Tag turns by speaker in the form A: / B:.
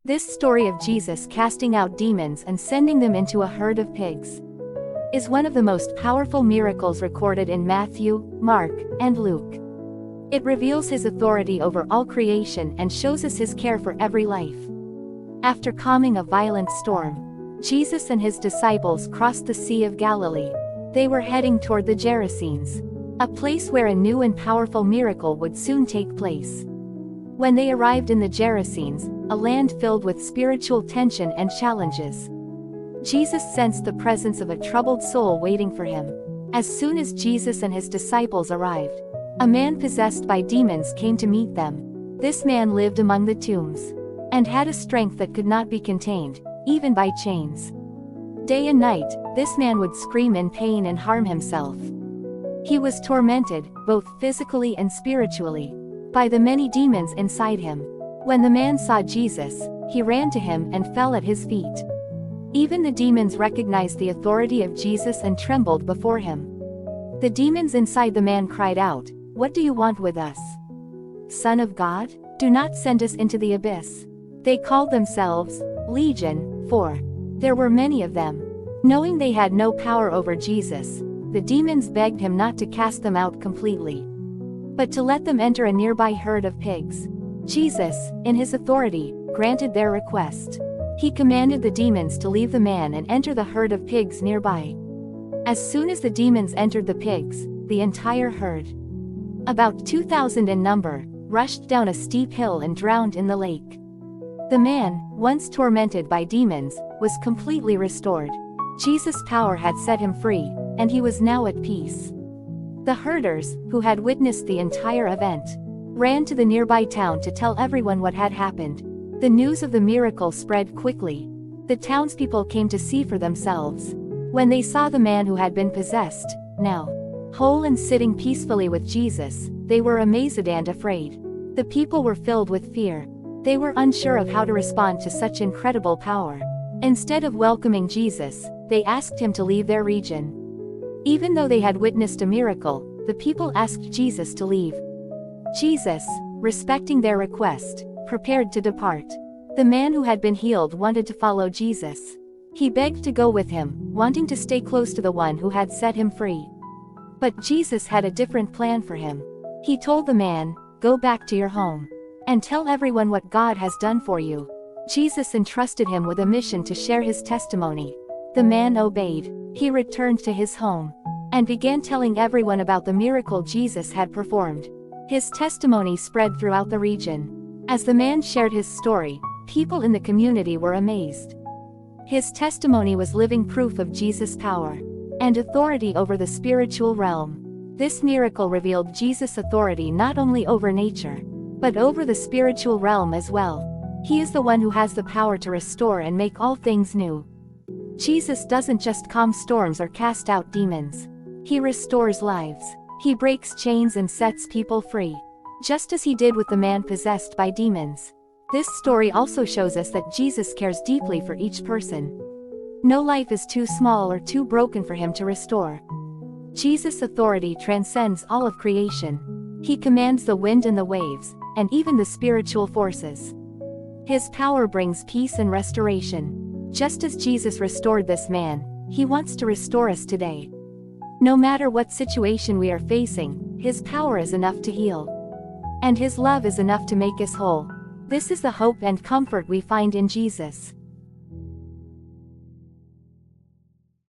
A: This story of Jesus casting out demons and sending them into a herd of pigs is one of the most powerful miracles recorded in Matthew, Mark, and Luke. It reveals his authority over all creation and shows us his care for every life. After calming a violent storm, Jesus and his disciples crossed the Sea of Galilee. They were heading toward the Gerasenes, a place where a new and powerful miracle would soon take place. When they arrived in the Gerasenes, a land filled with spiritual tension and challenges, Jesus sensed the presence of a troubled soul waiting for him. As soon as Jesus and his disciples arrived, a man possessed by demons came to meet them. This man lived among the tombs and had a strength that could not be contained, even by chains. Day and night, this man would scream in pain and harm himself. He was tormented, both physically and spiritually, by the many demons inside him. When the man saw Jesus, he ran to him and fell at his feet. Even the demons recognized the authority of Jesus and trembled before him. The demons inside the man cried out, "What do you want with us? Son of God? Do not send us into the abyss." They called themselves Legion, for there were many of them. Knowing they had no power over Jesus, the demons begged him not to cast them out completely, but to let them enter a nearby herd of pigs. Jesus, in his authority, granted their request. He commanded the demons to leave the man and enter the herd of pigs nearby. As soon as the demons entered the pigs, the entire herd, about 2,000 in number, rushed down a steep hill and drowned in the lake. The man, once tormented by demons, was completely restored. Jesus' power had set him free, and he was now at peace. The herders, who had witnessed the entire event, ran to the nearby town to tell everyone what had happened. The news of the miracle spread quickly. The townspeople came to see for themselves. When they saw the man who had been possessed, now whole and sitting peacefully with Jesus, they were amazed and afraid. The people were filled with fear. They were unsure of how to respond to such incredible power. Instead of welcoming Jesus, they asked him to leave their region. Even though they had witnessed a miracle, the people asked Jesus to leave. Jesus, respecting their request, prepared to depart. The man who had been healed wanted to follow Jesus. He begged to go with him, wanting to stay close to the one who had set him free. But Jesus had a different plan for him. He told the man, "Go back to your home and tell everyone what God has done for you." Jesus entrusted him with a mission to share his testimony. The man obeyed. He returned to his home and began telling everyone about the miracle Jesus had performed. His testimony spread throughout the region. As the man shared his story, people in the community were amazed. His testimony was living proof of Jesus' power and authority over the spiritual realm. This miracle revealed Jesus' authority not only over nature, but over the spiritual realm as well. He is the one who has the power to restore and make all things new. Jesus doesn't just calm storms or cast out demons. He restores lives. He breaks chains and sets people free, just as he did with the man possessed by demons. This story also shows us that Jesus cares deeply for each person. No life is too small or too broken for him to restore. Jesus' authority transcends all of creation. He commands the wind and the waves, and even the spiritual forces. His power brings peace and restoration. Just as Jesus restored this man, he wants to restore us today. No matter what situation we are facing, his power is enough to heal. And his love is enough to make us whole. This is the hope and comfort we find in Jesus.